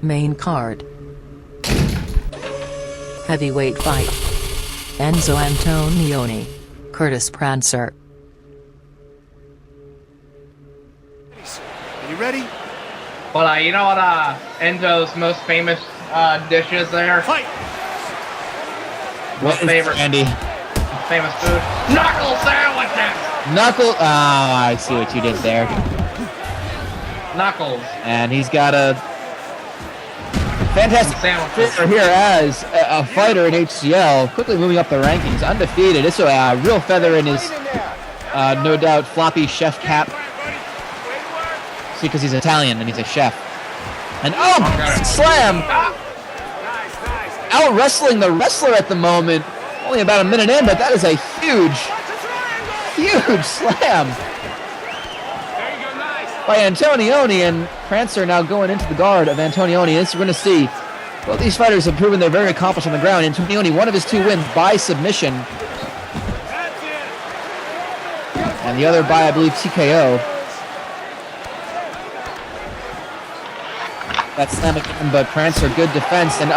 Main card. Heavyweight fight. Enzo Antonioni. Curtis Prancer. Are you ready? Well, you know what Enzo's most famous dish is there? Fight! Most favorite, Andy? famous food? Knuckle sandwiches! Knuckle. Oh, I see what you did there. Knuckles. And he's got a fantastic Sandwiches. career here as a fighter in HCL, quickly moving up the rankings, undefeated. It's a real feather in his, no doubt, floppy chef cap. See, because he's Italian and he's a chef. And slam! Out wrestling the wrestler at the moment. Only about a minute in, but that is a huge slam by Antonioni, and Prancer now going into the guard of Antonioni. And we're going to see both these fighters have proven they're very accomplished on the ground. Antonioni, one of his 2 wins by submission, and the other by, I believe, TKO. That slam again, but Prancer, good defense, and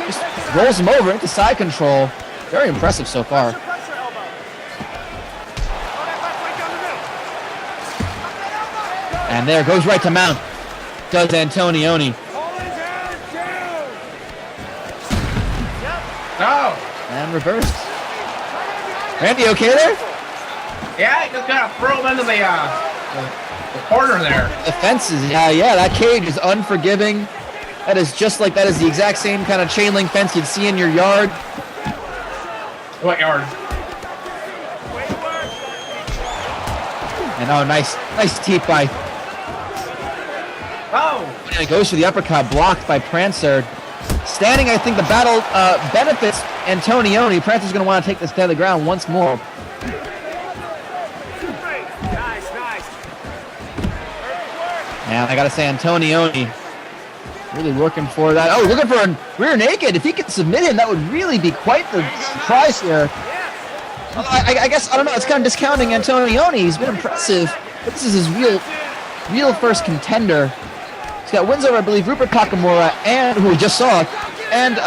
just rolls him over into side control. Very impressive so far. And there goes right to mount. Does Antonioni. No! And reversed. Randy, okay there? Yeah, he just kind of threw him into the corner there. The fences, yeah, that cage is unforgiving. That is the exact same kind of chain link fence you'd see in your yard. What yard? And nice teep by. Oh! He goes for the uppercut, blocked by Prancer. Standing, I think the battle benefits Antonioni. Prancer's going to want to take this to the ground once more. And I got to say, Antonioni really working for that. Oh, looking for a rear naked. If he could submit him, that would really be quite the surprise here. I guess, I don't know, it's kind of discounting Antonioni. He's been impressive, but this is his real first contender. He's got wins over, I believe, Rupert Takamura, and who we just saw, and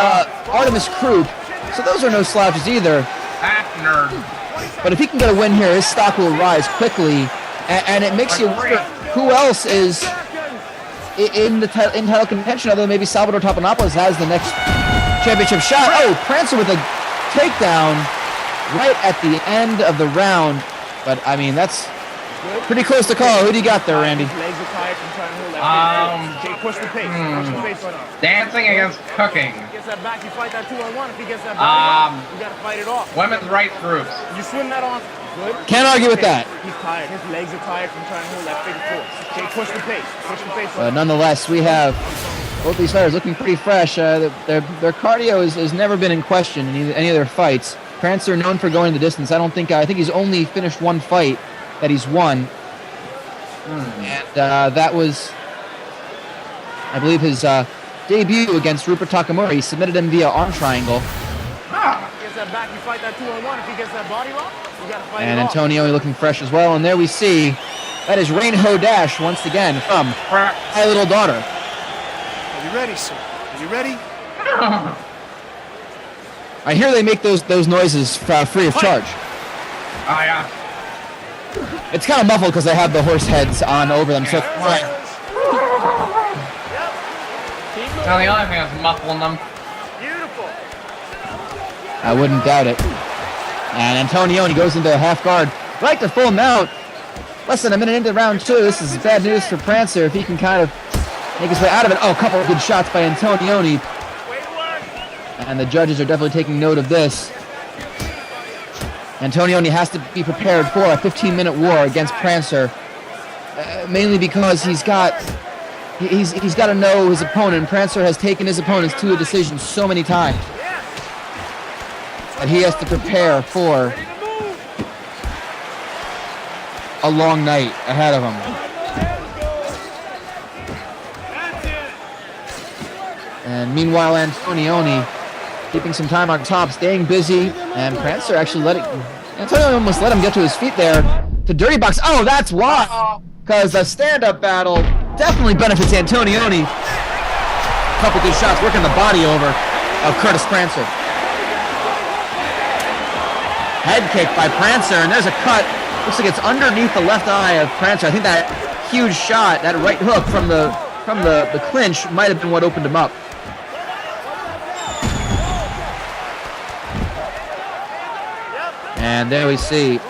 Artemis Krupp. So those are no slouches either. Nerd. But if he can get a win here, his stock will rise quickly, and it makes you wonder who else is in title contention, other than maybe Salvador Papanopoulos has the next championship shot. Oh, Prancer with a takedown right at the end of the round. But, I mean, that's pretty close to call. Who do you got there, Randy? Dancing against cooking. Women's rights groups. You swim that on. Good. Can't argue with that. He's tired. His legs are tired from trying to hold that figure four. Okay, push the pace. Push the pace. Nonetheless, we have both these fighters looking pretty fresh. Their cardio has never been in question in any of their fights. Prancer known for going the distance. I think he's only finished one fight that he's won. And that was, I believe, his debut against Rupert Takamura. He submitted him via arm triangle. Gets that back, you fight that 2-on-1. If he gets that body lock, you gotta fight and it off. Antonioni looking fresh as well. And there we see, that is Rain Hodash once again from my little daughter. Are you ready, sir? Are you ready? I hear they make those noises free of charge. Oh, yeah. It's kind of muffled because they have the horse heads on over them. So Now the only thing that's muffling them. Beautiful. I wouldn't doubt it. And Antonioni goes into a half guard. Right to full mount. Less than a minute into round 2. This is bad news for Prancer if he can kind of make his way out of it. Oh, a couple of good shots by Antonioni. And the judges are definitely taking note of this. Antonioni has to be prepared for a 15-minute war against Prancer, mainly because he's got to know his opponent. Prancer has taken his opponents to a decision so many times that he has to prepare for a long night ahead of him. And meanwhile, Antonioni keeping some time on top, staying busy, and Prancer actually Antonioni almost let him get to his feet there to dirty box. Oh, that's why! Because the stand-up battle definitely benefits Antonioni. couple good shots, working the body over of Curtis Prancer. Head kick by Prancer, and there's a cut. Looks like it's underneath the left eye of Prancer. I think that huge shot, that right hook from the clinch might have been what opened him up. And there we see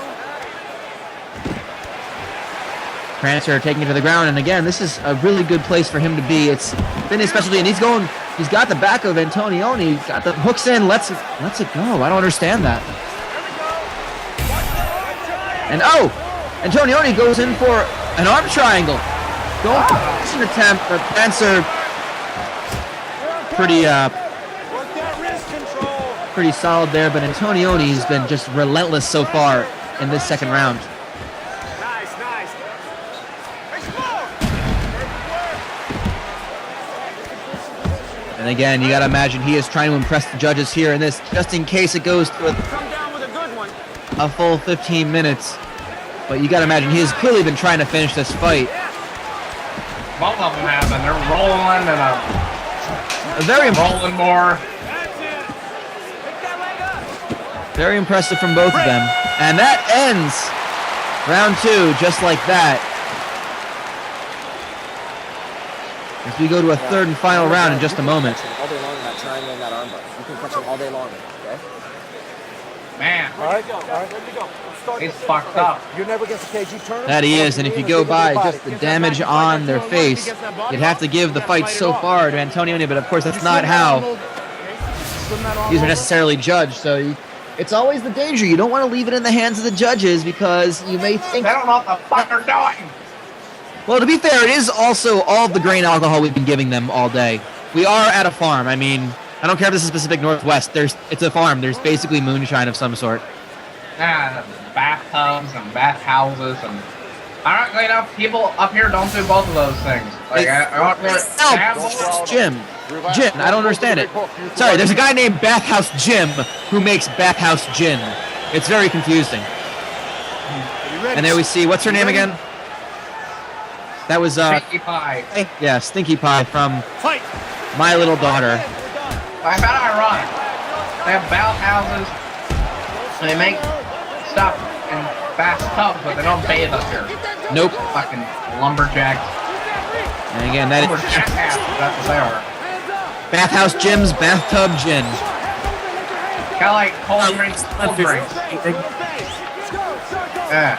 Prancer taking it to the ground, and again, this is a really good place for him to be. It's been his specialty, and he's got the back of Antonioni, he's got the hooks in, lets it go. I don't understand that. And oh, Antonioni goes in for an arm triangle. Going for an attempt, but Prancer pretty solid there, but Antonioni's been just relentless so far in this second round. Nice. And again, you gotta imagine he is trying to impress the judges here in this, just in case it goes to Come down with a good one. a full 15 minutes. But you gotta imagine he has clearly been trying to finish this fight. Both of them have, and they're rolling and rolling more. Very impressive from both of them. And that ends round 2 just like that. As we go to a third and final round in just a moment. All day long in that triangle and that armbar. You can catch him all day long, okay? Man. All right, ready to go. He's fucked up. You're never against the cage. You turn him. That he is, and if you go by just the damage on their face, you'd have to give the fight so far to Antonioni, but of course that's not how these are necessarily judged, so it's always the danger. You don't want to leave it in the hands of the judges because you may think... They don't know what the fuck they're doing. Well, to be fair, it is also all of the grain alcohol we've been giving them all day. We are at a farm. I mean, I don't care if this is Pacific Northwest. It's a farm. There's basically moonshine of some sort. Yeah, bathtubs and bathhouses and people up here don't do both of those things. Like Jim, I don't understand it. Sorry, there's a guy named Bathhouse Jim who makes Bathhouse Gin. It's very confusing. And there we see, what's her name again? That was Stinky Pie. Yeah, Stinky Pie from My Little Daughter. I found it ironic. They have bathhouses. And they make stuff in bathtubs, but they don't bathe up here. Nope. Fucking lumberjacks. And again, that is Lumberjacks, that's what they are. Bathhouse Jim's Bathtub Gin. Kind of like cold drinks. Yeah.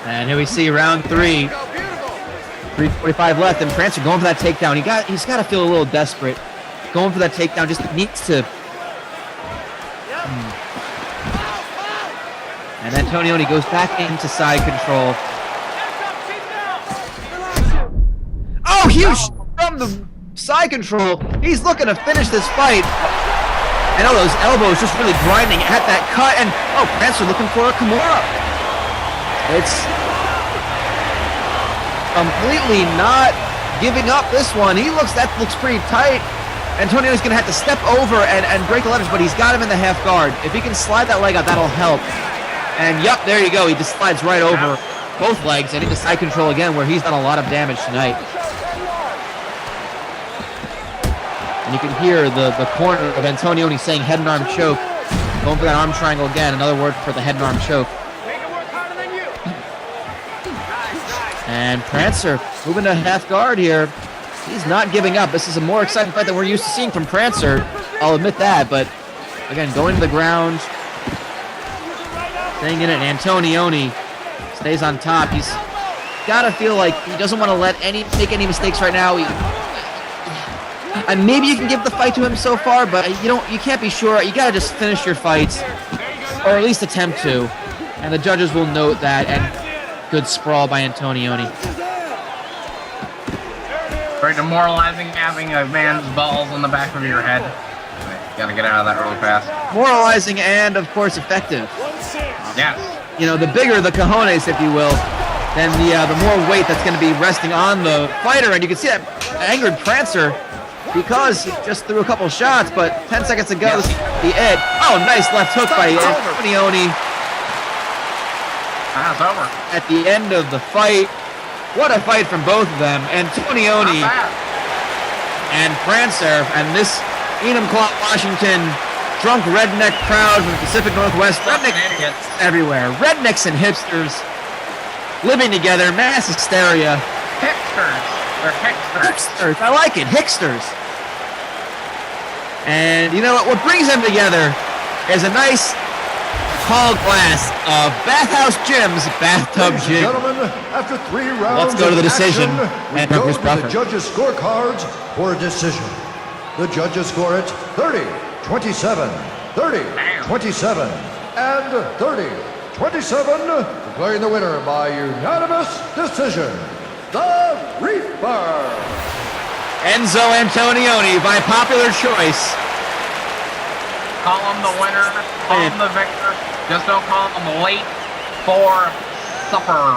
And here we see round 3. 3:45 left, and Prancer going for that takedown. He's got to feel a little desperate. Going for that takedown, just needs to. And Antonioni goes back into side control. Oh, huge from the side control. He's looking to finish this fight. I know those elbows just really grinding at that cut, and Prancer looking for a Kimura. It's completely not giving up this one. That looks pretty tight. Antonioni's going to have to step over and break the letters, but he's got him in the half guard. If he can slide that leg out, that'll help. And yup, there you go. He just slides right over both legs and into side control again, where he's done a lot of damage tonight. And you can hear the corner of Antonioni saying head and arm choke. Going for that arm triangle again. Another word for the head and arm choke. And Prancer moving to half guard here. He's not giving up. This is a more exciting fight than we're used to seeing from Prancer. I'll admit that. But again, going to the ground, staying in it. And Antonioni stays on top. He's got to feel like he doesn't want to make any mistakes right now. And maybe you can give the fight to him so far, but you can't be sure. You got to just finish your fights, or at least attempt to. And the judges will note that. And good sprawl by Antonioni. Very demoralizing having a man's balls on the back of your head. You gotta get out of that really fast. Moralizing and, of course, effective. Yes. The bigger the cojones, if you will, then the more weight that's going to be resting on the fighter. And you can see that angered Prancer because he just threw a couple shots, but 10 seconds ago, the Ed. Oh, nice left hook by Antonioni That's over. at the end of the fight. What a fight from both of them. Antonioni Not bad. and Prancer, and this Enumclaw, Washington, drunk redneck crowd from the Pacific Northwest. Rednecks Idiots. everywhere. Rednecks and hipsters living together. Mass hysteria. Hipsters. They're hipsters. Hipsters. I like it. Hipsters. And you know what brings them together is a nice tall glass of Bathhouse Jim's bathtub Ladies and gin. gentlemen, after 3 rounds Let's go to the of decision. action, we And go Chris to Crawford. the judges' scorecards for a decision. The judges score it 30, 27, 30, 27, and 30, 27, declaring the winner by unanimous decision, the Reaper. Enzo Antonioni by popular choice. Call him the winner. Call him the victor. Just don't call him late for supper.